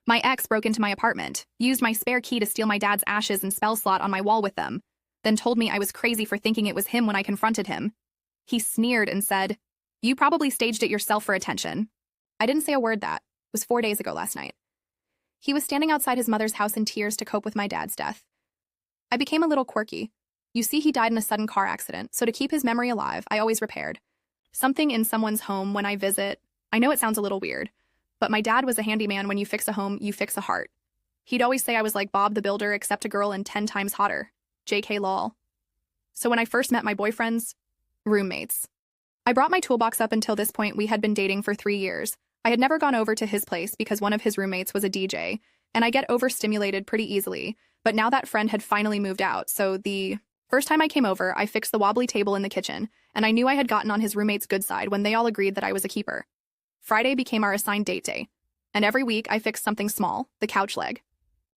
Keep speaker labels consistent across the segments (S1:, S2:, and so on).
S1: My ex broke into my apartment, used my spare key to steal my dad's ashes and spell slot on my wall with them, then told me I was crazy for thinking it was him when I confronted him. He sneered and said, "You probably staged it yourself for attention." I didn't say a word. That was 4 days ago last night. He was standing outside his mother's house in tears to cope with my dad's death. I became a little quirky. You see, he died in a sudden car accident, so to keep his memory alive, I always repaired something in someone's home when I visit. I know it sounds a little weird, but my dad was a handyman. When you fix a home, you fix a heart. He'd always say I was like Bob the Builder, except a girl and 10 times hotter. JK lol. So when I first met my boyfriend's roommates, I brought my toolbox up. Until this point, we had been dating for 3 years. I had never gone over to his place because one of his roommates was a DJ, and I get overstimulated pretty easily, but now that friend had finally moved out, so the first time I came over, I fixed the wobbly table in the kitchen, and I knew I had gotten on his roommate's good side when they all agreed that I was a keeper. Friday became our assigned date day, and every week I fixed something small, the couch leg.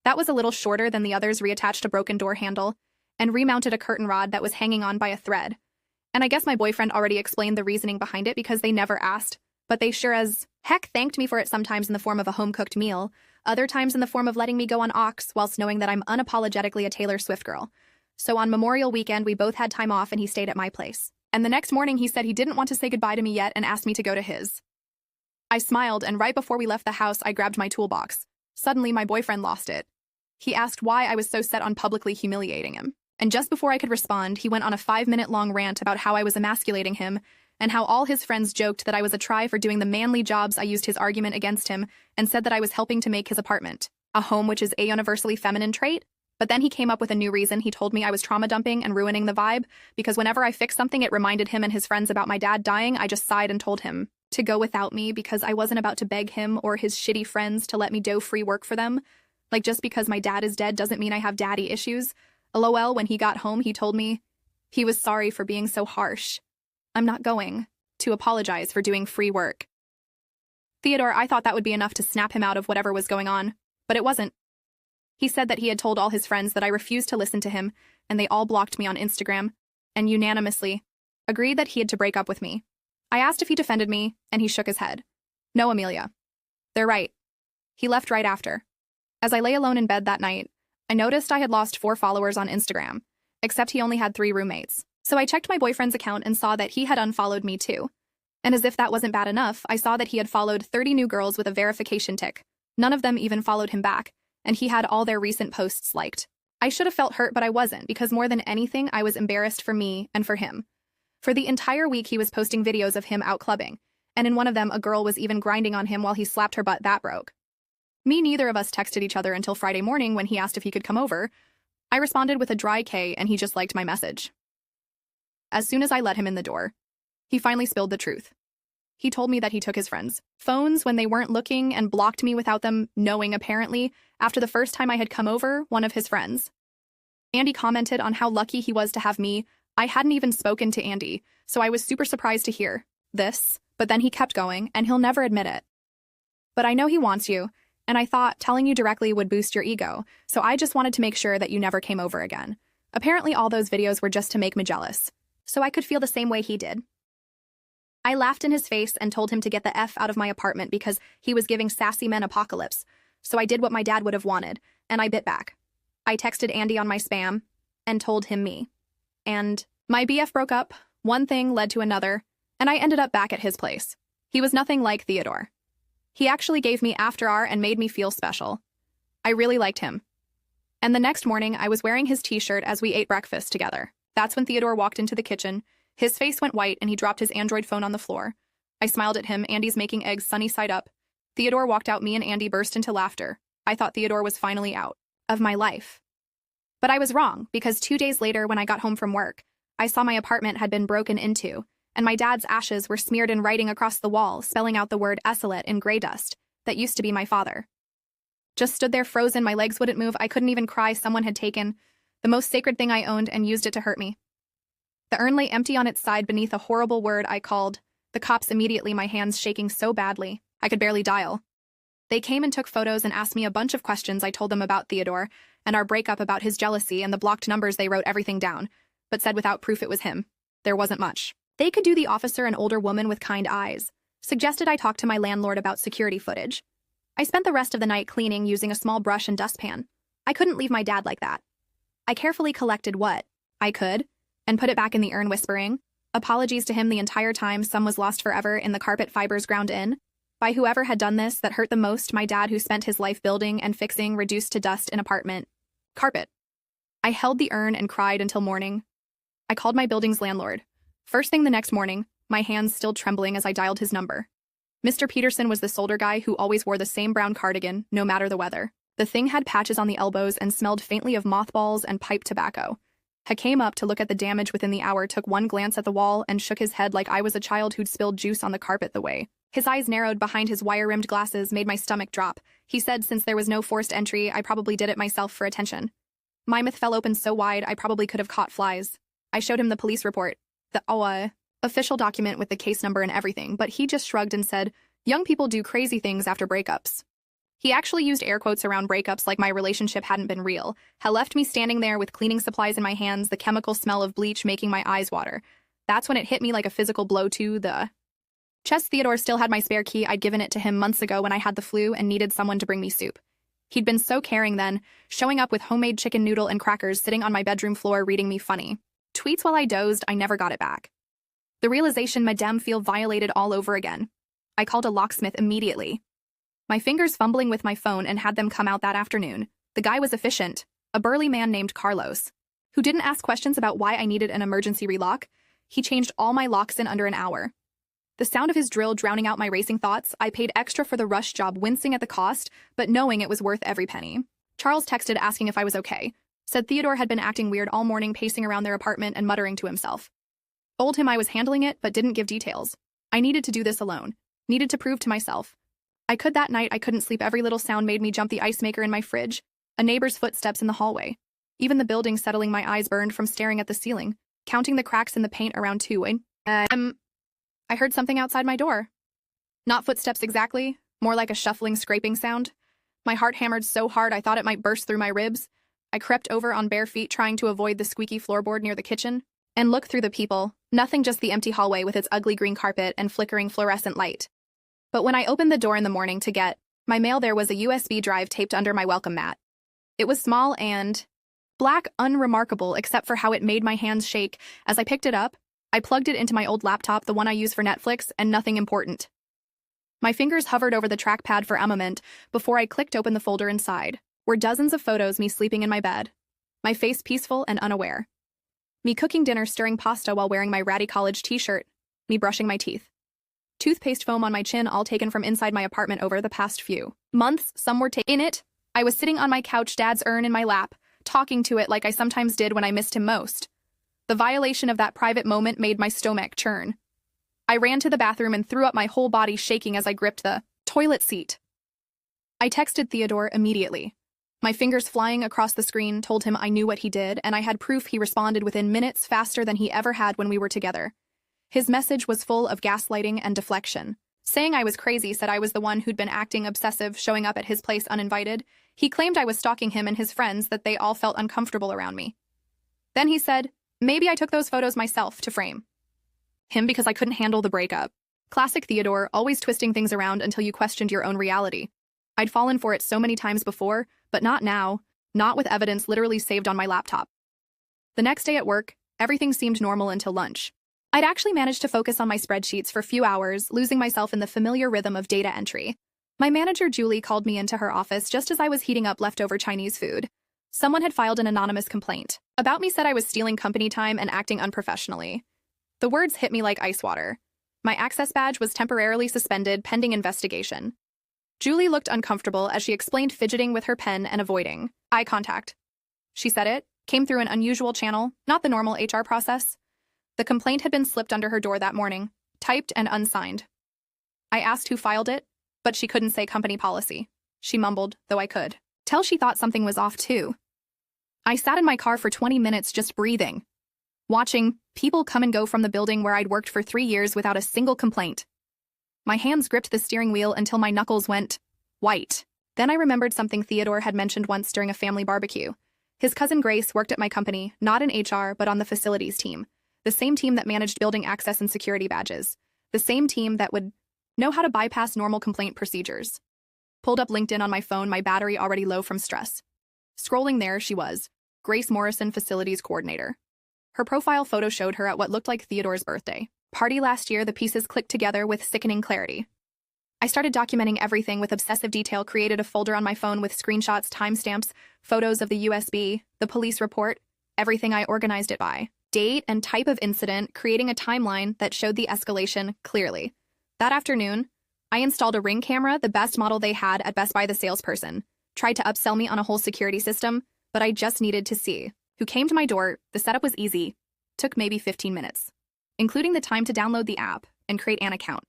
S1: That was a little shorter than the others, reattached a broken door handle, and remounted a curtain rod that was hanging on by a thread. And I guess my boyfriend already explained the reasoning behind it because they never asked, but they sure as heck thanked me for it, sometimes in the form of a home-cooked meal, other times in the form of letting me go on aux whilst knowing that I'm unapologetically a Taylor Swift girl. So on Memorial weekend, we both had time off and he stayed at my place. And the next morning he said he didn't want to say goodbye to me yet and asked me to go to his. I smiled, and right before we left the house, I grabbed my toolbox. Suddenly, my boyfriend lost it. He asked why I was so set on publicly humiliating him. And just before I could respond, he went on a 5-minute-long rant about how I was emasculating him and how all his friends joked that I was a try for doing the manly jobs. I used his argument against him and said that I was helping to make his apartment a home, which is a universally feminine trait. But then he came up with a new reason. He told me I was trauma dumping and ruining the vibe because whenever I fixed something, it reminded him and his friends about my dad dying. I just sighed and told him to go without me because I wasn't about to beg him or his shitty friends to let me do free work for them. Like, just because my dad is dead doesn't mean I have daddy issues. LOL. When he got home, he told me he was sorry for being so harsh. I'm not going to apologize for doing free work. Theodore, I thought that would be enough to snap him out of whatever was going on, but it wasn't. He said that he had told all his friends that I refused to listen to him, and they all blocked me on Instagram, and unanimously agreed that he had to break up with me. I asked if he defended me, and he shook his head. No, Amelia. They're right. He left right after. As I lay alone in bed that night, I noticed I had lost 4 followers on Instagram, except he only had 3 roommates. So I checked my boyfriend's account and saw that he had unfollowed me too. And as if that wasn't bad enough, I saw that he had followed 30 new girls with a verification tick. None of them even followed him back, and he had all their recent posts liked. I should have felt hurt, but I wasn't, because more than anything, I was embarrassed for me and for him. For the entire week, he was posting videos of him out clubbing, and in one of them, a girl was even grinding on him while he slapped her butt. That broke me. Neither of us texted each other until Friday morning when he asked if he could come over. I responded with a dry K, and he just liked my message. As soon as I let him in the door, he finally spilled the truth. He told me that he took his friends' phones when they weren't looking and blocked me without them knowing, apparently. After the first time I had come over, one of his friends, Andy, commented on how lucky he was to have me. I hadn't even spoken to Andy, so I was super surprised to hear this, but then he kept going, and he'll never admit it. But I know he wants you, and I thought telling you directly would boost your ego, so I just wanted to make sure that you never came over again. Apparently all those videos were just to make me jealous, so I could feel the same way he did. I laughed in his face and told him to get the F out of my apartment because he was giving sassy men apocalypse, so I did what my dad would have wanted, and I bit back. I texted Andy on my spam and told him me. And my BF broke up, one thing led to another, and I ended up back at his place. He was nothing like Theodore. He actually gave me after hour and made me feel special. I really liked him. And the next morning, I was wearing his t-shirt as we ate breakfast together. That's when Theodore walked into the kitchen. His face went white and he dropped his Android phone on the floor. I smiled at him. Andy's making eggs sunny side up. Theodore walked out. Me and Andy burst into laughter. I thought Theodore was finally out of my life. But I was wrong, because 2 days later when I got home from work, I saw my apartment had been broken into, and my dad's ashes were smeared in writing across the wall, spelling out the word Esselet in gray dust that used to be my father. Just stood there frozen. My legs wouldn't move. I couldn't even cry. Someone had taken the most sacred thing I owned and used it to hurt me. The urn lay empty on its side beneath a horrible word I called the cops immediately, my hands shaking so badly I could barely dial. They came and took photos and asked me a bunch of questions. I told them about Theodore and our breakup, about his jealousy and the blocked numbers. They wrote everything down, but said without proof it was him. There wasn't much they could do. The officer, an older woman with kind eyes, suggested I talk to my landlord about security footage. I spent the rest of the night cleaning using a small brush and dustpan. I couldn't leave my dad like that. I carefully collected what I could and put it back in the urn, whispering apologies to him the entire time. Some was lost forever in the carpet fibers ground in by whoever had done this. That hurt the most, my dad, who spent his life building and fixing, reduced to dust in apartment carpet. I held the urn and cried until morning. I called my building's landlord. First thing the next morning, my hands still trembling as I dialed his number. Mr. Peterson was the soldier guy who always wore the same brown cardigan, no matter the weather. The thing had patches on the elbows and smelled faintly of mothballs and pipe tobacco. He came up to look at the damage within the hour, took one glance at the wall, and shook his head like I was a child who'd spilled juice on the carpet. The way his eyes narrowed behind his wire-rimmed glasses made my stomach drop. He said since there was no forced entry, I probably did it myself for attention. My mouth fell open so wide I probably could have caught flies. I showed him the police report, the official document with the case number and everything, but he just shrugged and said, young people do crazy things after breakups. He actually used air quotes around breakups like my relationship hadn't been real. He left me standing there with cleaning supplies in my hands, the chemical smell of bleach making my eyes water. That's when it hit me like a physical blow to the chest. Theodore still had my spare key. I'd given it to him months ago when I had the flu and needed someone to bring me soup. He'd been so caring then, showing up with homemade chicken noodle and crackers, sitting on my bedroom floor reading me funny tweets while I dozed. I never got it back. The realization made me feel violated all over again. I called a locksmith immediately. My fingers fumbling with my phone and had them come out that afternoon. The guy was efficient, a burly man named Carlos, who didn't ask questions about why I needed an emergency relock. He changed all my locks in under an hour. The sound of his drill drowning out my racing thoughts, I paid extra for the rush job, wincing at the cost, but knowing it was worth every penny. Charles texted asking if I was okay. Said Theodore had been acting weird all morning, pacing around their apartment and muttering to himself. Told him I was handling it, but didn't give details. I needed to do this alone. Needed to prove to myself I could. That night I couldn't sleep. Every little sound made me jump. The ice maker in my fridge, a neighbor's footsteps in the hallway. Even the building settling, my eyes burned from staring at the ceiling, counting the cracks in the paint around too. I heard something outside my door. Not footsteps exactly, more like a shuffling, scraping sound. My heart hammered so hard I thought it might burst through my ribs. I crept over on bare feet, trying to avoid the squeaky floorboard near the kitchen, and looked through the people. Nothing, just the empty hallway with its ugly green carpet and flickering fluorescent light. But when I opened the door in the morning to get my mail, there was a USB drive taped under my welcome mat. It was small and black, unremarkable except for how it made my hands shake. As I picked it up, I plugged it into my old laptop, the one I use for Netflix, and nothing important. My fingers hovered over the trackpad for a moment before I clicked open the folder. Inside were dozens of photos, me sleeping in my bed, my face peaceful and unaware. Me cooking dinner, stirring pasta while wearing my ratty college t-shirt, me brushing my teeth. Toothpaste foam on my chin, all taken from inside my apartment over the past few months. Some were taken. In it, I was sitting on my couch, dad's urn in my lap, talking to it like I sometimes did when I missed him most. The violation of that private moment made my stomach churn. I ran to the bathroom and threw up, my whole body shaking as I gripped the toilet seat. I texted Theodore immediately. My fingers flying across the screen told him I knew what he did, and I had proof. He responded within minutes, faster than he ever had when we were together. His message was full of gaslighting and deflection. Saying I was crazy, said I was the one who'd been acting obsessive, showing up at his place uninvited. He claimed I was stalking him and his friends, that they all felt uncomfortable around me. Then he said, maybe I took those photos myself to frame him because I couldn't handle the breakup. Classic Theodore, always twisting things around until you questioned your own reality. I'd fallen for it so many times before, but not now, not with evidence literally saved on my laptop. The next day at work, everything seemed normal until lunch. I'd actually managed to focus on my spreadsheets for a few hours, losing myself in the familiar rhythm of data entry. My manager, Julie, called me into her office just as I was heating up leftover Chinese food. Someone had filed an anonymous complaint about me, said I was stealing company time and acting unprofessionally. The words hit me like ice water. My access badge was temporarily suspended pending investigation. Julie looked uncomfortable as she explained, fidgeting with her pen and avoiding eye contact. She said it came through an unusual channel, not the normal HR process. The complaint had been slipped under her door that morning, typed and unsigned. I asked who filed it, but she couldn't say company policy. She mumbled, though I could tell she thought something was off too. I sat in my car for 20 minutes just breathing, watching people come and go from the building where I'd worked for 3 years without a single complaint. My hands gripped the steering wheel until my knuckles went white. Then I remembered something Theodore had mentioned once during a family barbecue. His cousin Grace worked at my company, not in HR but on the facilities team. The same team that managed building access and security badges. The same team that would know how to bypass normal complaint procedures. Pulled up LinkedIn on my phone, my battery already low from stress. Scrolling there she was, Grace Morrison, Facilities Coordinator. Her profile photo showed her at what looked like Theodore's birthday party last year. The pieces clicked together with sickening clarity. I started documenting everything with obsessive detail, created a folder on my phone with screenshots, timestamps, photos of the USB, the police report, everything. I organized it by date and type of incident, creating a timeline that showed the escalation clearly. That afternoon, I installed a Ring camera, the best model they had at Best Buy. The salesperson tried to upsell me on a whole security system, but I just needed to see who came to my door. The setup was easy, took maybe 15 minutes, including the time to download the app and create an account.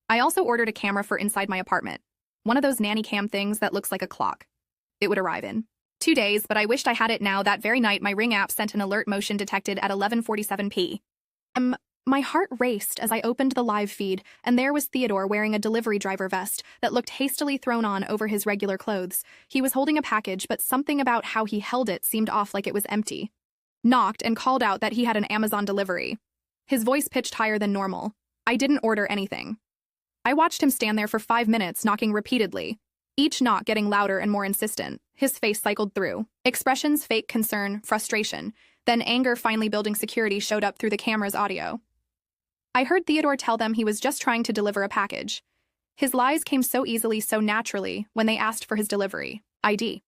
S1: I also ordered a camera for inside my apartment, one of those nanny cam things that looks like a clock. It would arrive in 2 days, but I wished I had it now. That very night, my Ring app sent an alert: motion detected at 11:47 p.m. My heart raced as I opened the live feed, and there was Theodore wearing a delivery driver vest that looked hastily thrown on over his regular clothes. He was holding a package, but something about how he held it seemed off, like it was empty. Knocked and called out that he had an Amazon delivery. His voice pitched higher than normal. I didn't order anything. I watched him stand there for 5 minutes, knocking repeatedly, each knock getting louder and more insistent. His face cycled through expressions: fake concern, frustration, then anger, finally building. Security showed up through the camera's audio. I heard Theodore tell them he was just trying to deliver a package. His lies came so easily, so naturally, when they asked for his delivery ID.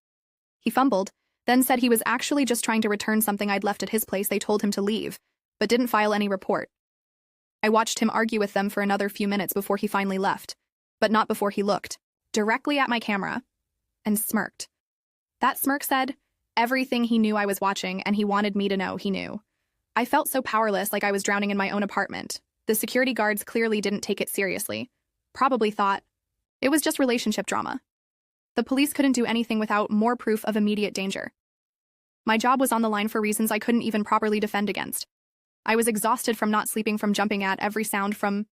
S1: He fumbled, then said he was actually just trying to return something I'd left at his place. They told him to leave, but didn't file any report. I watched him argue with them for another few minutes before he finally left, but not before he looked directly at my camera and smirked. That smirk said everything he knew I was watching, and he wanted me to know he knew. I felt so powerless, like I was drowning in my own apartment. The security guards clearly didn't take it seriously. Probably thought it was just relationship drama. The police couldn't do anything without more proof of immediate danger. My job was on the line for reasons I couldn't even properly defend against. I was exhausted from not sleeping, from jumping at every sound, from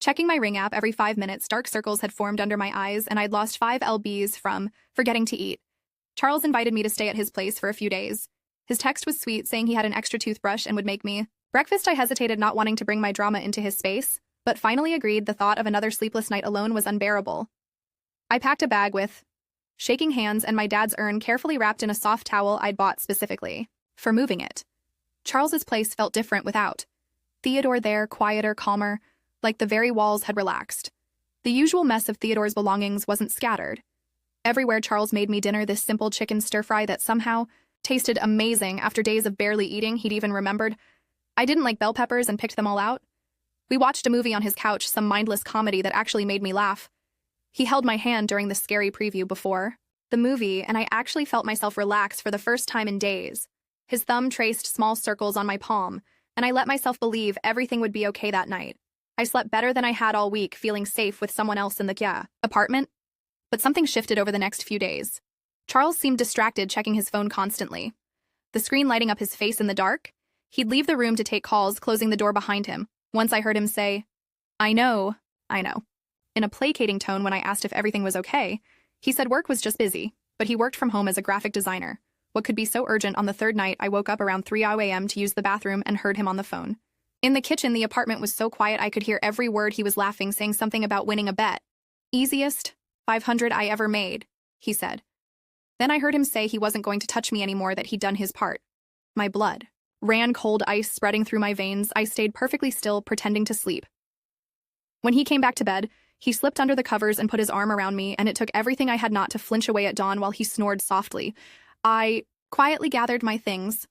S1: checking my Ring app every 5 minutes. Dark circles had formed under my eyes, and I'd lost 5 lbs from forgetting to eat. Charles invited me to stay at his place for a few days. His text was sweet, saying he had an extra toothbrush and would make me breakfast. I hesitated, not wanting to bring my drama into his space, but finally agreed. The thought of another sleepless night alone was unbearable. I packed a bag with shaking hands and my dad's urn carefully wrapped in a soft towel I'd bought specifically for moving it. Charles's place felt different without Theodore there, quieter, calmer, like the very walls had relaxed. The usual mess of Theodore's belongings wasn't scattered. Everywhere Charles made me dinner, this simple chicken stir-fry that somehow tasted amazing after days of barely eating. He'd even remembered I didn't like bell peppers and picked them all out. We watched a movie on his couch, some mindless comedy that actually made me laugh. He held my hand during the scary preview before the movie, and I actually felt myself relax for the first time in days. His thumb traced small circles on my palm, and I let myself believe everything would be okay that night. I slept better than I had all week, feeling safe with someone else in the apartment. But something shifted over the next few days. Charles seemed distracted, checking his phone constantly, the screen lighting up his face in the dark. He'd leave the room to take calls, closing the door behind him. Once I heard him say, I know. In a placating tone when I asked if everything was okay, he said work was just busy, but he worked from home as a graphic designer. What could be so urgent? On the third night, I woke up around 3 a.m. to use the bathroom and heard him on the phone. In the kitchen, the apartment was so quiet I could hear every word. He was laughing, saying something about winning a bet. Easiest 500 I ever made, he said. Then I heard him say he wasn't going to touch me anymore, that he'd done his part. My blood ran cold ice spreading through my veins. I stayed perfectly still, pretending to sleep. When he came back to bed, he slipped under the covers and put his arm around me, and it took everything I had not to flinch away at dawn while he snored softly. I quietly gathered my things.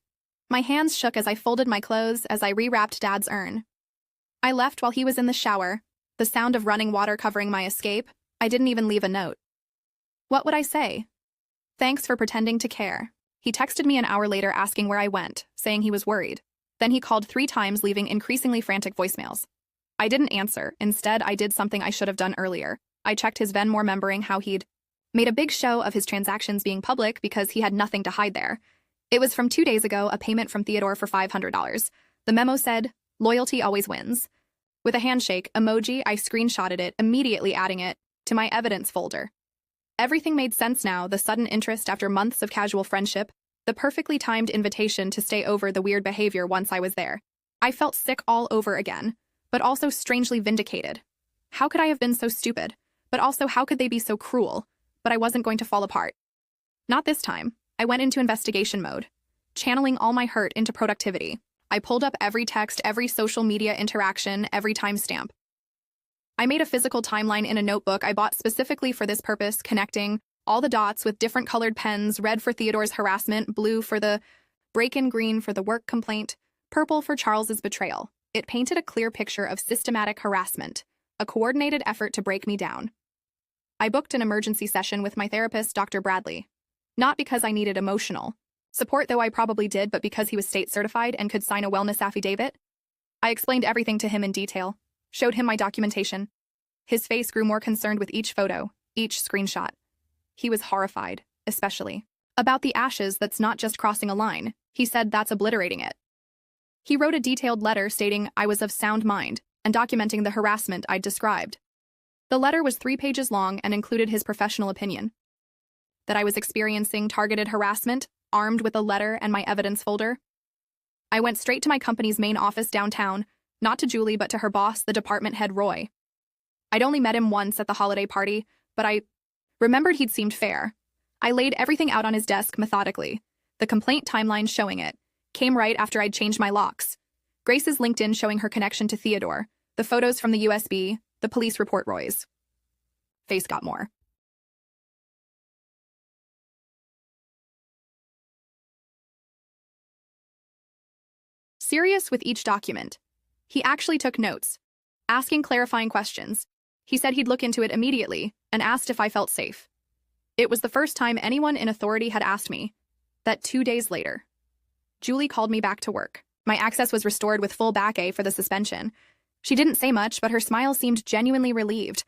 S1: My hands shook as I folded my clothes, as I rewrapped Dad's urn. I left while he was in the shower, the sound of running water covering my escape. I didn't even leave a note. What would I say? Thanks for pretending to care. He texted me an hour later asking where I went, saying he was worried. Then he called 3 times, leaving increasingly frantic voicemails. I didn't answer. Instead, I did something I should have done earlier. I checked his Venmo, remembering how he'd made a big show of his transactions being public because he had nothing to hide there. It was from 2 days ago, a payment from Theodore for $500. The memo said, "Loyalty always wins." With a handshake emoji, I screenshotted it, immediately adding it to my evidence folder. Everything made sense now: the sudden interest after months of casual friendship, the perfectly timed invitation to stay over, the weird behavior once I was there. I felt sick all over again, but also strangely vindicated. How could I have been so stupid? But also, how could they be so cruel? But I wasn't going to fall apart. Not this time. I went into investigation mode, channeling all my hurt into productivity. I pulled up every text, every social media interaction, every timestamp. I made a physical timeline in a notebook I bought specifically for this purpose, connecting all the dots with different colored pens, red for Theodore's harassment, blue for the break-in, green for the work complaint, purple for Charles's betrayal. It painted a clear picture of systematic harassment, a coordinated effort to break me down. I booked an emergency session with my therapist, Dr. Bradley. Not because I needed emotional support, though I probably did, but because he was state certified and could sign a wellness affidavit. I explained everything to him in detail, showed him my documentation. His face grew more concerned with each photo, each screenshot. He was horrified, especially about the ashes. That's not just crossing a line. He said that's obliterating it. He wrote a detailed letter stating I was of sound mind and documenting the harassment I'd described. The letter was 3 pages long and included his professional opinion that I was experiencing targeted harassment, armed with a letter and my evidence folder. I went straight to my company's main office downtown, not to Julie but to her boss, the department head, Roy. I'd only met him once at the holiday party, but I remembered he'd seemed fair. I laid everything out on his desk methodically. The complaint timeline showing it came right after I'd changed my locks. Grace's LinkedIn showing her connection to Theodore, the photos from the USB, the police report Roy's face got more serious with each document. He actually took notes, asking clarifying questions. He said he'd look into it immediately and asked if I felt safe. It was the first time anyone in authority had asked me. That 2 days later, Julie called me back to work. My access was restored with full back A for the suspension. She didn't say much, but her smile seemed genuinely relieved.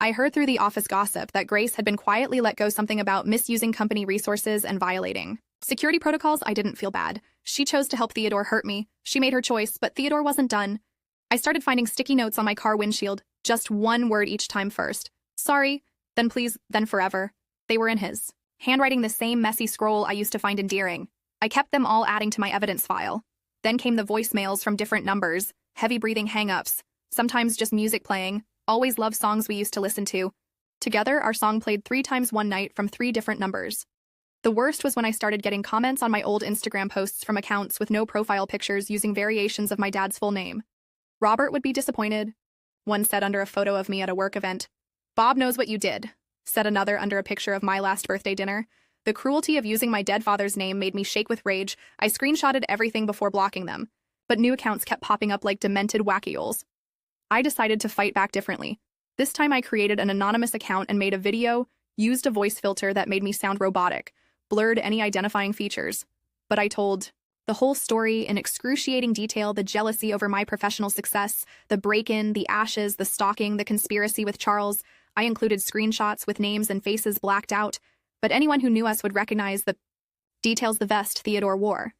S1: I heard through the office gossip that Grace had been quietly let go something about misusing company resources and violating security protocols. I didn't feel bad. She chose to help Theodore hurt me. She made her choice, but Theodore wasn't done. I started finding sticky notes on my car windshield, just one word each time. First, sorry, then please, then forever. They were in his handwriting, the same messy scroll I used to find endearing. I kept them all, adding to my evidence file. Then came the voicemails from different numbers, heavy breathing hang-ups, sometimes just music playing, always love songs we used to listen to. Together, our song played 3 times one night from 3 different numbers. The worst was when I started getting comments on my old Instagram posts from accounts with no profile pictures using variations of my dad's full name. Robert would be disappointed, one said under a photo of me at a work event. Bob knows what you did, said another under a picture of my last birthday dinner. The cruelty of using my dead father's name made me shake with rage. I screenshotted everything before blocking them, but new accounts kept popping up like demented wackyholes. I decided to fight back differently. This time I created an anonymous account and made a video, used a voice filter that made me sound robotic, blurred any identifying features. But I told the whole story in excruciating detail: the jealousy over my professional success, the break-in, the ashes, the stalking, the conspiracy with Charles. I included screenshots with names and faces blacked out, but anyone who knew us would recognize the details: the vest Theodore wore,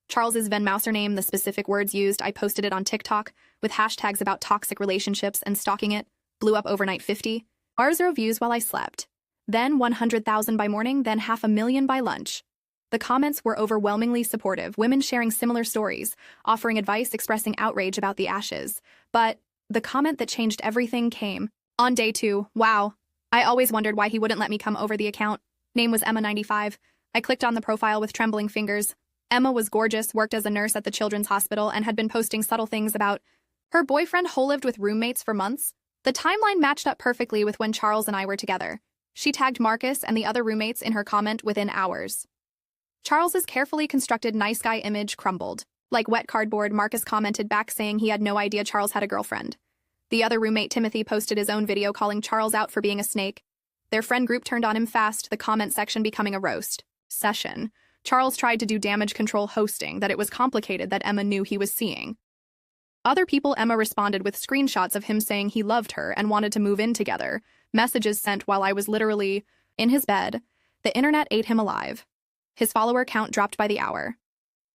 S1: Charles's Van Mouser name, the specific words used. I posted it on TikTok with hashtags about toxic relationships, and stalking it blew up overnight. 50,000 views while I slept, then 100,000 by morning, then 500,000 by lunch. The comments were overwhelmingly supportive, women sharing similar stories, offering advice, expressing outrage about the ashes. But the comment that changed everything came on day 2. Wow. I always wondered why he wouldn't let me come over the account. Name was Emma95. I clicked on the profile with trembling fingers. Emma was gorgeous, worked as a nurse at the children's hospital, and had been posting subtle things about her boyfriend who lived with roommates for months. The timeline matched up perfectly with when Charles and I were together. She tagged Marcus and the other roommates in her comment within hours. Charles's carefully constructed nice guy image crumbled. Like wet cardboard, Marcus commented back saying he had no idea Charles had a girlfriend. The other roommate, Timothy, posted his own video calling Charles out for being a snake. Their friend group turned on him fast, the comment section becoming a roast session. Charles tried to do damage control hosting, that it was complicated, that Emma knew he was seeing. Other people, Emma responded with screenshots of him saying he loved her and wanted to move in together. Messages sent while I was literally in his bed. The internet ate him alive. His follower count dropped by the hour.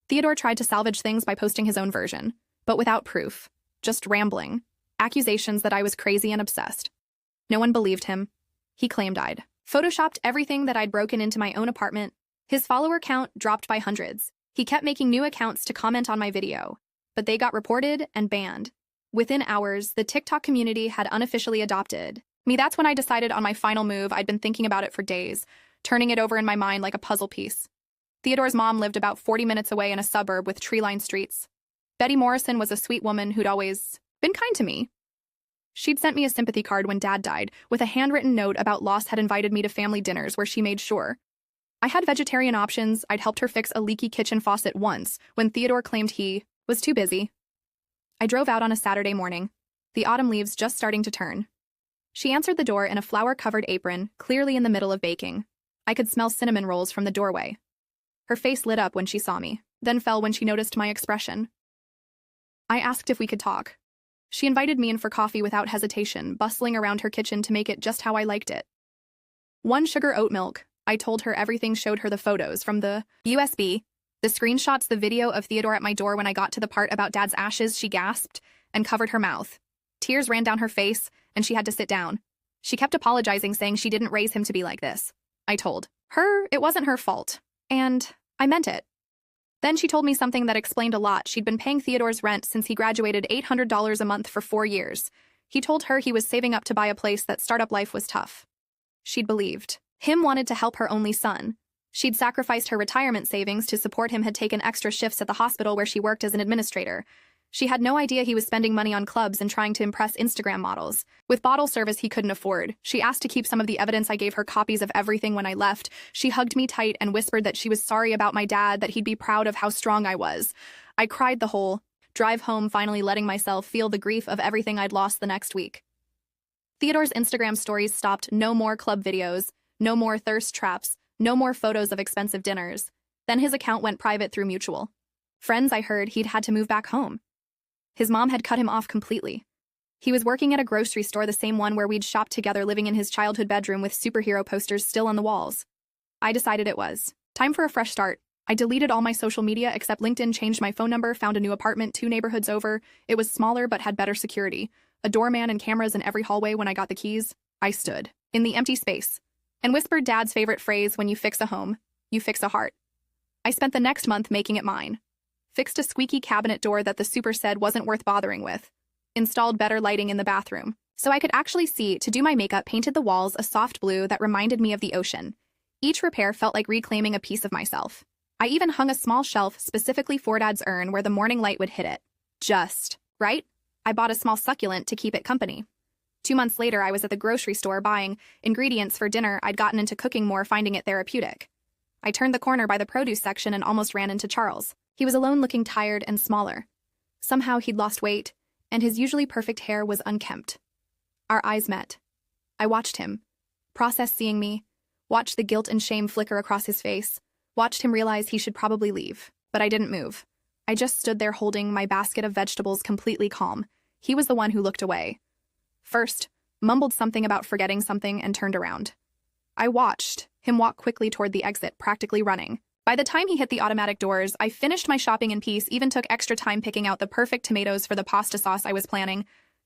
S1: Theodore tried to salvage things by posting his own version, but without proof, just rambling. Accusations that I was crazy and obsessed. No one believed him. He claimed I'd photoshopped everything, that I'd broken into my own apartment. His follower count dropped by hundreds. He kept making new accounts to comment on my video, but they got reported and banned. Within hours, the TikTok community had unofficially adopted That's when I decided on my final move. I'd been thinking about it for days, turning it over in my mind like a puzzle piece. Theodore's mom lived about 40 minutes away in a suburb with tree-lined streets. Betty Morrison was a sweet woman who'd always been kind to me. She'd sent me a sympathy card when Dad died, with a handwritten note about loss, had invited me to family dinners where she made sure I had vegetarian options. I'd helped her fix a leaky kitchen faucet once when Theodore claimed he was too busy. I drove out on a Saturday morning, the autumn leaves just starting to turn. She answered the door in a flour-covered apron, clearly in the middle of baking. I could smell cinnamon rolls from the doorway. Her face lit up when she saw me, then fell when she noticed my expression. I asked if we could talk. She invited me in for coffee without hesitation, bustling around her kitchen to make it just how I liked it. 1 sugar oat milk. I told her everything, showed her the photos from the USB, the screenshots, the video of Theodore at my door. When I got to the part about Dad's ashes, she gasped and covered her mouth. Tears ran down her face, and she had to sit down. She kept apologizing, saying she didn't raise him to be like this. I told her it wasn't her fault, and I meant it. Then she told me something that explained a lot. She'd been paying Theodore's rent since he graduated, $800 a month for 4 years. He told her he was saving up to buy a place, that startup life was tough. She'd believed him, wanted to help her only son. She'd sacrificed her retirement savings to support him, had taken extra shifts at the hospital where she worked as an administrator. She had no idea he was spending money on clubs and trying to impress Instagram models, with bottle service he couldn't afford. She asked to keep some of the evidence. I gave her copies of everything. When I left, she hugged me tight and whispered that she was sorry about my dad, that he'd be proud of how strong I was. I cried the whole drive home, finally letting myself feel the grief of everything I'd lost the next week. Theodore's Instagram stories stopped. No more club videos, no more thirst traps, no more photos of expensive dinners. Then his account went private through mutual friends. I heard he'd had to move back home. His mom had cut him off completely. He was working at a grocery store, the same one where we'd shopped together, living in his childhood bedroom with superhero posters still on the walls. I decided it was time for a fresh start. I deleted all my social media except LinkedIn, changed my phone number, found a new apartment 2 neighborhoods over. It was smaller but had better security, a doorman and cameras in every hallway. When I got the keys, I stood in the empty space and whispered Dad's favorite phrase, when you fix a home, you fix a heart. I spent the next month making it mine. Fixed a squeaky cabinet door that the super said wasn't worth bothering with. Installed better lighting in the bathroom, so I could actually see to do my makeup, painted the walls a soft blue that reminded me of the ocean. Each repair felt like reclaiming a piece of myself. I even hung a small shelf specifically for Dad's urn where the morning light would hit it. Just right? I bought a small succulent to keep it company. 2 months later, I was at the grocery store buying ingredients for dinner. I'd gotten into cooking more, finding it therapeutic. I turned the corner by the produce section and almost ran into Charles. He was alone, looking tired and smaller. Somehow he'd lost weight, and his usually perfect hair was unkempt. Our eyes met. I watched him process seeing me, watched the guilt and shame flicker across his face, watched him realize he should probably leave. But I didn't move. I just stood there holding my basket of vegetables, completely calm. He was the one who looked away. First, mumbled something about forgetting something, and turned around. I watched him walk quickly toward the exit, practically running. By the time he hit the automatic doors, I finished my shopping in peace, even took extra time picking out the perfect tomatoes for the pasta sauce I was planning.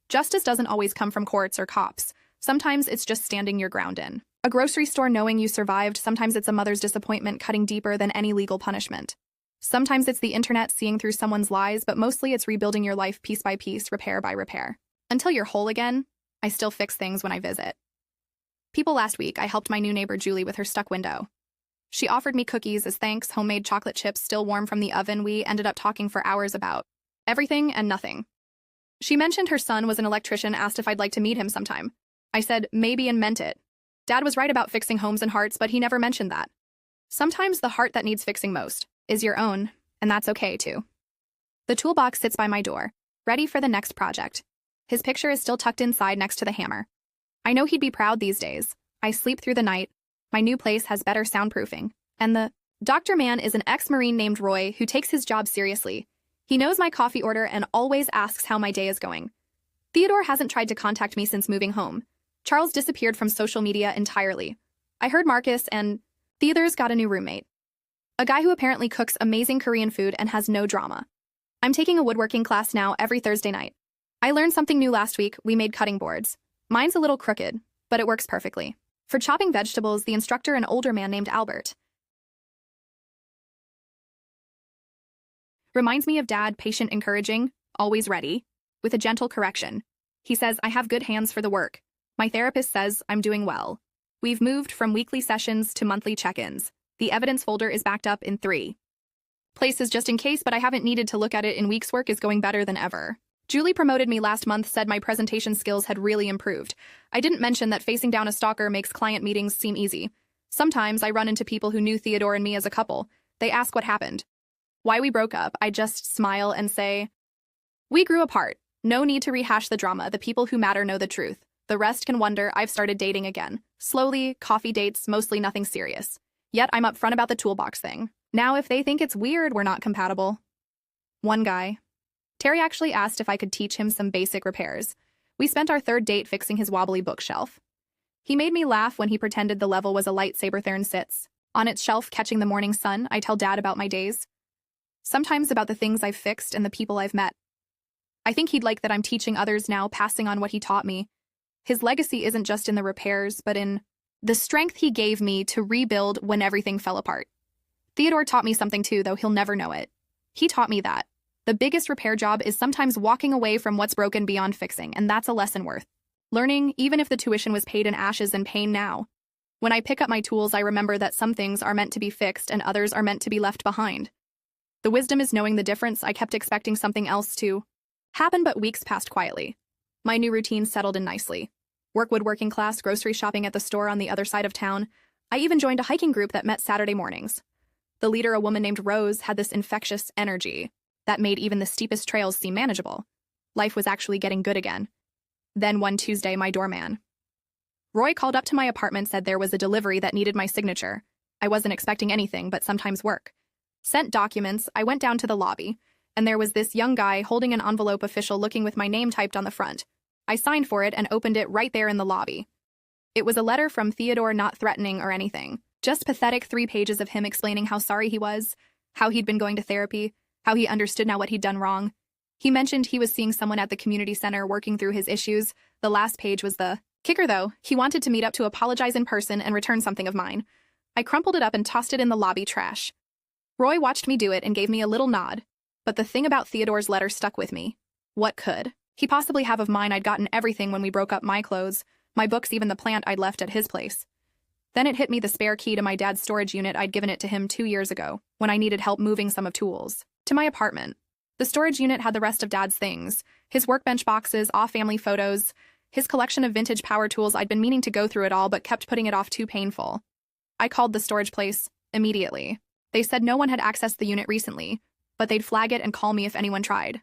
S1: Justice doesn't always come from courts or cops. Sometimes it's just standing your ground in a grocery store, knowing you survived. Sometimes it's a mother's disappointment cutting deeper than any legal punishment. Sometimes it's the internet seeing through someone's lies, but mostly it's rebuilding your life piece by piece, repair by repair. Until you're whole again. I still fix things when I visit people. Last week, I helped my new neighbor Julie with her stuck window. She offered me cookies as thanks, homemade chocolate chips still warm from the oven. We ended up talking for hours about everything and nothing. She mentioned her son was an electrician, asked if I'd like to meet him sometime. I said maybe and meant it. Dad was right about fixing homes and hearts, but he never mentioned that. Sometimes the heart that needs fixing most is your own, and that's okay too. The toolbox sits by my door, ready for the next project. His picture is still tucked inside next to the hammer. I know he'd be proud these days. I sleep through the night. My new place has better soundproofing. And the Dr. Man is an ex-Marine named Roy who takes his job seriously. He knows my coffee order and always asks how my day is going. Theodore hasn't tried to contact me since moving home. Charles disappeared from social media entirely. I heard Marcus and Theodore's got a new roommate. A guy who apparently cooks amazing Korean food and has no drama. I'm taking a woodworking class now every Thursday night. I learned something new last week. We made cutting boards. Mine's a little crooked, but it works perfectly. For chopping vegetables, the instructor, an older man named Albert, reminds me of Dad, patient, encouraging, always ready, with a gentle correction. He says, I have good hands for the work. My therapist says I'm doing well. We've moved from weekly sessions to monthly check-ins. The evidence folder is backed up in 3 places just in case, but I haven't needed to look at it in weeks. Work is going better than ever. Julie promoted me last month, said my presentation skills had really improved. I didn't mention that facing down a stalker makes client meetings seem easy. Sometimes I run into people who knew Theodore and me as a couple. They ask what happened, why we broke up. I just smile and say, we grew apart. No need to rehash the drama. The people who matter know the truth. The rest can wonder. I've started dating again. Slowly, coffee dates, mostly nothing serious. Yet I'm upfront about the toolbox thing. Now if they think it's weird, we're not compatible. One guy. Terry actually asked if I could teach him some basic repairs. We spent our 3rd date fixing his wobbly bookshelf. He made me laugh when he pretended the level was a lightsaber. Theron sits on its shelf catching the morning sun. I tell Dad about my days. Sometimes about the things I've fixed and the people I've met. I think he'd like that I'm teaching others now, passing on what he taught me. His legacy isn't just in the repairs, but in the strength he gave me to rebuild when everything fell apart. Theodore taught me something too, though he'll never know it. He taught me that the biggest repair job is sometimes walking away from what's broken beyond fixing, and that's a lesson worth learning, even if the tuition was paid in ashes and pain now. When I pick up my tools, I remember that some things are meant to be fixed and others are meant to be left behind. The wisdom is knowing the difference. I kept expecting something else to happen, but weeks passed quietly. My new routine settled in nicely. Work, woodworking class, grocery shopping at the store on the other side of town. I even joined a hiking group that met Saturday mornings. The leader, a woman named Rose, had this infectious energy that made even the steepest trails seem manageable. Life was actually getting good again. Then one Tuesday, my doorman, Roy, called up to my apartment, said there was a delivery that needed my signature. I wasn't expecting anything, but sometimes work. Sent documents. I went down to the lobby, and there was this young guy holding an envelope, official looking, with my name typed on the front. I signed for it and opened it right there in the lobby. It was a letter from Theodore, not threatening or anything. Just pathetic 3 pages of him explaining how sorry he was, how he'd been going to therapy, how he understood now what he'd done wrong. He mentioned he was seeing someone at the community center working through his issues. The last page was the kicker, though. He wanted to meet up to apologize in person and return something of mine. I crumpled it up and tossed it in the lobby trash. Roy watched me do it and gave me a little nod. But the thing about Theodore's letter stuck with me. What could he possibly have of mine? I'd gotten everything when we broke up: my clothes, my books, even the plant I'd left at his place. Then it hit me: the spare key to my dad's storage unit. I'd given it to him 2 years ago, when I needed help moving some of tools to my apartment. The storage unit had the rest of Dad's things: his workbench boxes, off family photos, his collection of vintage power tools. I'd been meaning to go through it all, but kept putting it off, too painful. I called the storage place immediately. They said no one had accessed the unit recently, but they'd flag it and call me if anyone tried.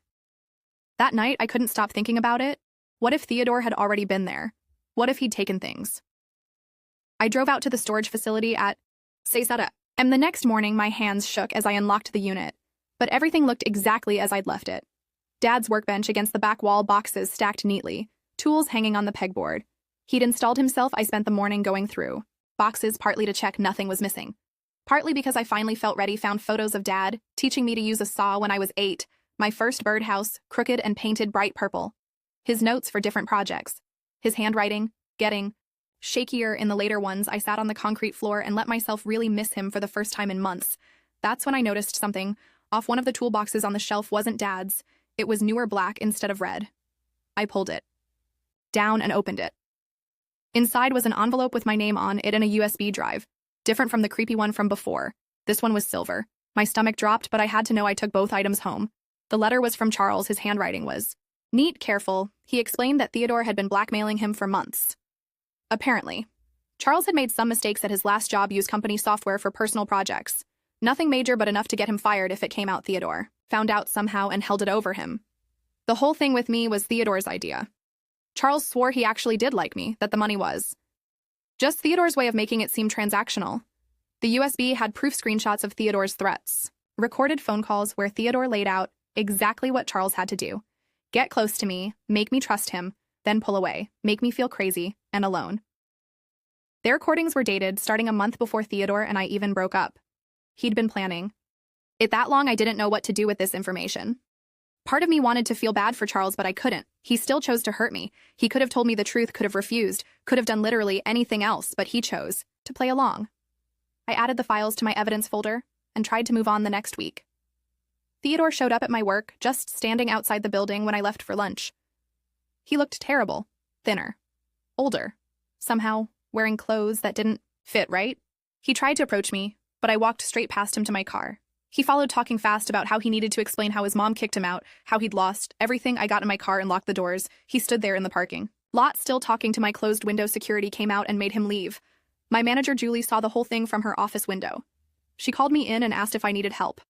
S1: That night, I couldn't stop thinking about it. What if Theodore had already been there? What if he'd taken things? I drove out to the storage facility at 6 a.m. The next morning, my hands shook as I unlocked the unit. But everything looked exactly as I'd left it. Dad's workbench against the back wall, boxes stacked neatly, tools hanging on the pegboard. He'd installed himself. I spent the morning going through boxes, partly to check nothing was missing, partly because I finally felt ready. Found photos of Dad teaching me to use a saw when I was 8, my first birdhouse, crooked and painted bright purple, his notes for different projects, his handwriting getting shakier in the later ones. I sat on the concrete floor and let myself really miss him for the first time in months. That's when I noticed something. Off one of the toolboxes on the shelf wasn't Dad's. It was newer black instead of red. I pulled it down and opened it. Inside was an envelope with my name on it and a USB drive, different from the creepy one from before. This one was silver. My stomach dropped, but I had to know. I took both items home. The letter was from Charles. His handwriting was neat, careful. He explained that Theodore had been blackmailing him for months. Apparently, Charles had made some mistakes at his last job, used company software for personal projects. Nothing major, but enough to get him fired if it came out. Theodore found out somehow and held it over him. The whole thing with me was Theodore's idea. Charles swore he actually did like me, that the money was just Theodore's way of making it seem transactional. The USB had proof screenshots of Theodore's threats, recorded phone calls where Theodore laid out exactly what Charles had to do: get close to me, make me trust him, then pull away, make me feel crazy and alone. Their recordings were dated starting a month before Theodore and I even broke up. He'd been planning it that long. I didn't know what to do with this information. Part of me wanted to feel bad for Charles, but I couldn't. He still chose to hurt me. He could have told me the truth, could have refused, could have done literally anything else, but he chose to play along. I added the files to my evidence folder and tried to move on the next week. Theodore showed up at my work, just standing outside the building when I left for lunch. He looked terrible, thinner, older. Somehow, wearing clothes that didn't fit right. He tried to approach me, but I walked straight past him to my car. He followed talking fast about how he needed to explain how his mom kicked him out, how he'd lost everything. I got in my car and locked the doors. He stood there in the parking lot still talking to my closed window. Security came out and made him leave. My manager Julie saw the whole thing from her office window. She called me in and asked if I needed help.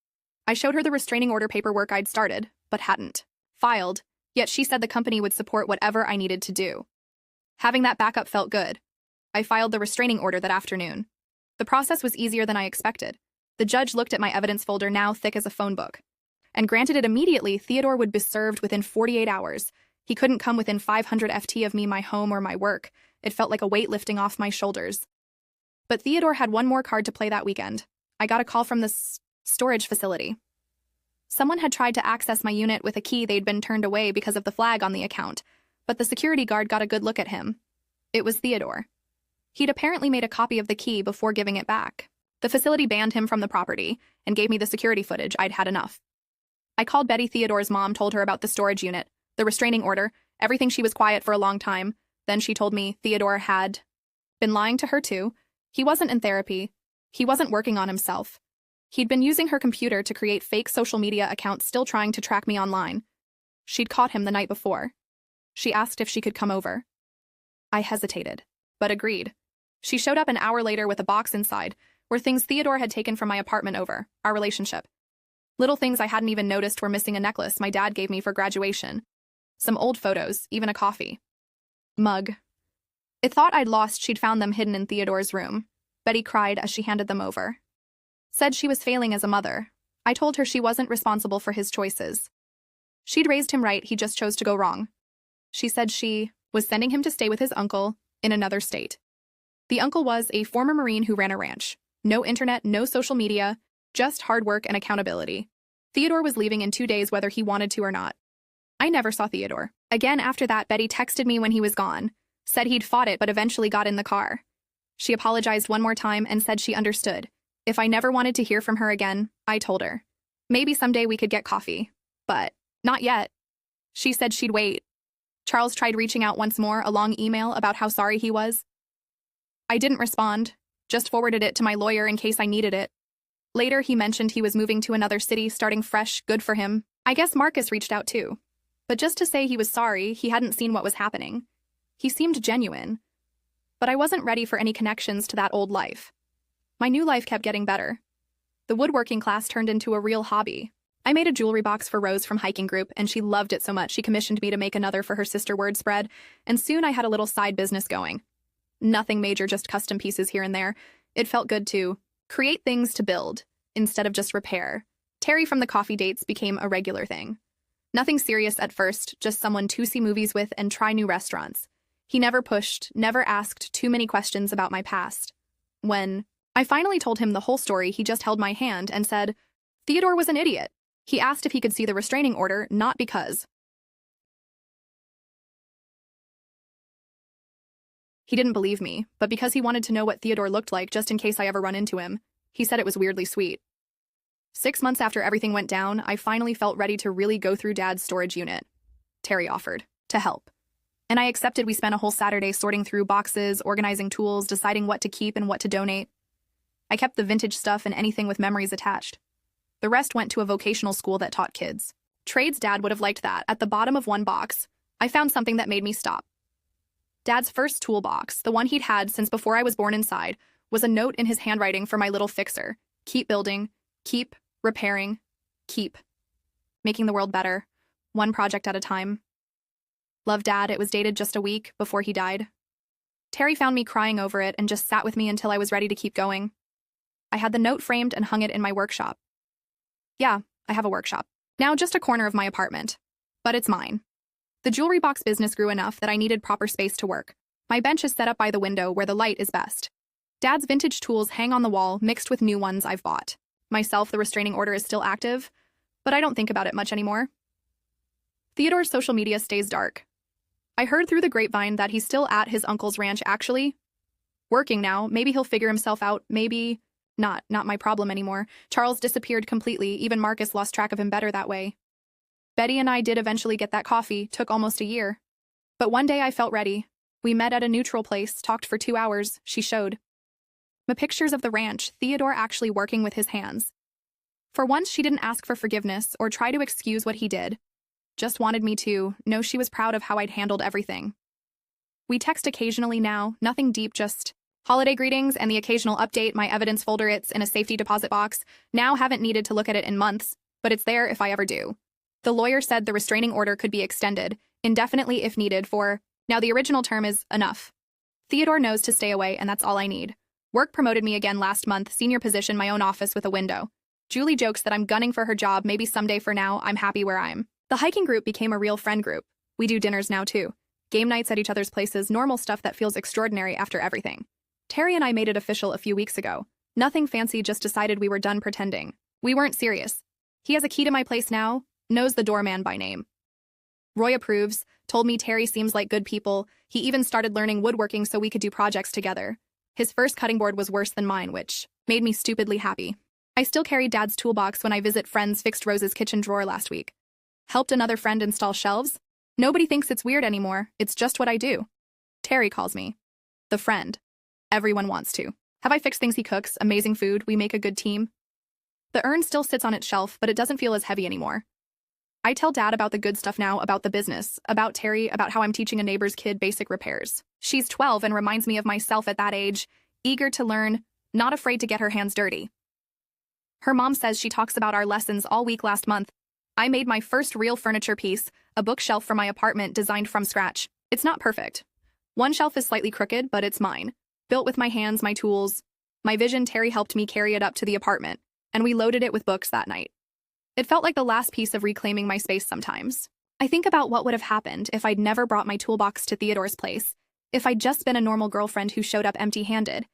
S1: I showed her the restraining order paperwork I'd started, but hadn't filed, yet she said the company would support whatever I needed to do. Having that backup felt good. I filed the restraining order that afternoon. The process was easier than I expected. The judge looked at my evidence folder, now thick as a phone book, and granted it immediately. Theodore would be served within 48 hours. He couldn't come within 500 ft of me, my home, or my work. It felt like a weight lifting off my shoulders. But Theodore had one more card to play that weekend. I got a call from the storage facility. Someone had tried to access my unit with a key. They'd been turned away because of the flag on the account, but the security guard got a good look at him. It was Theodore. He'd apparently made a copy of the key before giving it back. The facility banned him from the property and gave me the security footage. I'd had enough. I called Betty, Theodore's mom, told her about the storage unit, the restraining order, everything. She was quiet for a long time. Then she told me Theodore had been lying to her too. He wasn't in therapy. He wasn't working on himself. He'd been using her computer to create fake social media accounts, still trying to track me online. She'd caught him the night before. She asked if she could come over. I hesitated, but agreed. She showed up an hour later with a box inside, were things Theodore had taken from my apartment over our relationship. Little things I hadn't even noticed were missing: a necklace my dad gave me for graduation, some old photos, even a coffee mug. It thought I'd lost. She'd found them hidden in Theodore's room. Betty cried as she handed them over. Said she was failing as a mother. I told her she wasn't responsible for his choices. She'd raised him right, he just chose to go wrong. She said she was sending him to stay with his uncle in another state. The uncle was a former Marine who ran a ranch. No internet, no social media, just hard work and accountability. Theodore was leaving in 2 days whether he wanted to or not. I never saw Theodore again after that. Betty texted me when he was gone, said he'd fought it but eventually got in the car. She apologized one more time and said she understood. If I never wanted to hear from her again, I told her. Maybe someday we could get coffee. But not yet. She said she'd wait. Charles tried reaching out once more, a long email about how sorry he was. I didn't respond, just forwarded it to my lawyer in case I needed it. Later, he mentioned he was moving to another city, starting fresh. Good for him. I guess Marcus reached out too. But just to say he was sorry, he hadn't seen what was happening. He seemed genuine. But I wasn't ready for any connections to that old life. My new life kept getting better. The woodworking class turned into a real hobby. I made a jewelry box for Rose from hiking group, and she loved it so much she commissioned me to make another for her sister word spread, and soon I had a little side business going. Nothing major, just custom pieces here and there. It felt good to create things to build, instead of just repair. Terry from the coffee dates became a regular thing. Nothing serious at first, just someone to see movies with and try new restaurants. He never pushed, never asked too many questions about my past. When I finally told him the whole story, he just held my hand and said, Theodore was an idiot. He asked if he could see the restraining order, not because he didn't believe me, but because he wanted to know what Theodore looked like just in case I ever run into him. He said it was weirdly sweet. 6 months after everything went down, I finally felt ready to really go through Dad's storage unit. Terry offered to help. And I accepted. We spent a whole Saturday sorting through boxes, organizing tools, deciding what to keep and what to donate. I kept the vintage stuff and anything with memories attached. The rest went to a vocational school that taught kids. Trades. Dad would have liked that. At the bottom of one box, I found something that made me stop. Dad's first toolbox, the one he'd had since before I was born inside, was a note in his handwriting for my little fixer. Keep building, keep repairing, keep making the world better, one project at a time. Love, Dad. It was dated just a week before he died. Terry found me crying over it and just sat with me until I was ready to keep going. I had the note framed and hung it in my workshop. Yeah, I have a workshop. Now just a corner of my apartment. But it's mine. The jewelry box business grew enough that I needed proper space to work. My bench is set up by the window where the light is best. Dad's vintage tools hang on the wall, mixed with new ones I've bought. Myself, the restraining order is still active, but I don't think about it much anymore. Theodore's social media stays dark. I heard through the grapevine that he's still at his uncle's ranch, actually. Working now, maybe he'll figure himself out, maybe not my problem anymore. Charles disappeared completely, even Marcus lost track of him better that way. Betty and I did eventually get that coffee, took almost a year. But one day I felt ready. We met at a neutral place, talked for 2 hours, she showed me pictures of the ranch, Theodore actually working with his hands. For once, she didn't ask for forgiveness or try to excuse what he did. Just wanted me to know she was proud of how I'd handled everything. We text occasionally now, nothing deep, just holiday greetings and the occasional update. My evidence folder, it's in a safety deposit box. Now haven't needed to look at it in months, but it's there if I ever do. The lawyer said the restraining order could be extended, indefinitely if needed for, now the original term is enough. Theodore knows to stay away and that's all I need. Work promoted me again last month, senior position, my own office with a window. Julie jokes that I'm gunning for her job, maybe someday. For now, I'm happy where I'm. The hiking group became a real friend group. We do dinners now too. Game nights at each other's places, normal stuff that feels extraordinary after everything. Terry and I made it official a few weeks ago. Nothing fancy, just decided we were done pretending. We weren't serious. He has a key to my place now, knows the doorman by name. Roy approves, told me Terry seems like good people. He even started learning woodworking so we could do projects together. His first cutting board was worse than mine, which made me stupidly happy. I still carry Dad's toolbox when I visit friends, fixed Rose's kitchen drawer last week. Helped another friend install shelves. Nobody thinks it's weird anymore, it's just what I do. Terry calls me the friend. Everyone wants to. Have I fixed things he cooks, amazing food, we make a good team. The urn still sits on its shelf, but it doesn't feel as heavy anymore. I tell Dad about the good stuff now, about the business, about Terry, about how I'm teaching a neighbor's kid basic repairs. She's 12 and reminds me of myself at that age, eager to learn, not afraid to get her hands dirty. Her mom says she talks about our lessons all week. Last month, I made my first real furniture piece, a bookshelf for my apartment designed from scratch. It's not perfect. One shelf is slightly crooked, but it's mine. Built with my hands, my tools, my vision. Terry helped me carry it up to the apartment, and we loaded it with books that night. It felt like the last piece of reclaiming my space sometimes. I think about what would have happened if I'd never brought my toolbox to Theodore's place, if I'd just been a normal girlfriend who showed up empty-handed.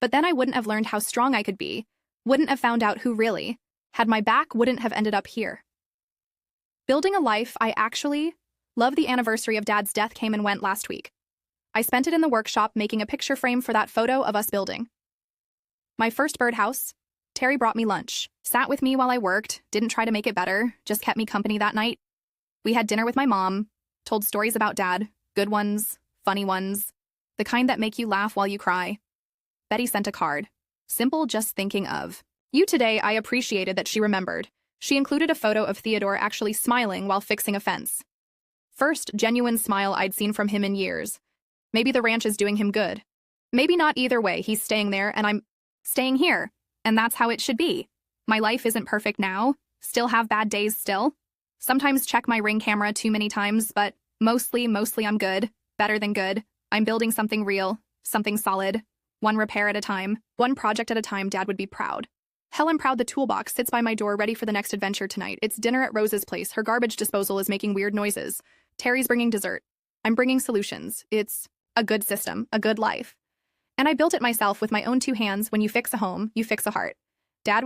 S1: But then I wouldn't have learned how strong I could be, wouldn't have found out who really had my back, wouldn't have ended up here. Building a life I actually love. The anniversary of Dad's death came and went last week. I spent it in the workshop making a picture frame for that photo of us building my first birdhouse. Terry brought me lunch, sat with me while I worked, didn't try to make it better, just kept me company that night. We had dinner with my mom, told stories about Dad, good ones, funny ones, the kind that make you laugh while you cry. Betty sent a card. Simple, just thinking of you today. I appreciated that she remembered. She included a photo of Theodore actually smiling while fixing a fence. First genuine smile I'd seen from him in years. Maybe the ranch is doing him good. Maybe not. Either way, he's staying there and I'm staying here. And that's how it should be. My life isn't perfect now. Still have bad days still. Sometimes check my Ring camera too many times, but mostly I'm good. Better than good. I'm building something real, something solid. One repair at a time, one project at a time. Dad would be proud. Hell, I'm proud. The toolbox sits by my door ready for the next adventure tonight. It's dinner at Rose's place. Her garbage disposal is making weird noises. Terry's bringing dessert. I'm bringing solutions. It's a good system, a good life. And I built it myself with my own 2 hands. When you fix a home, you fix a heart. Dad was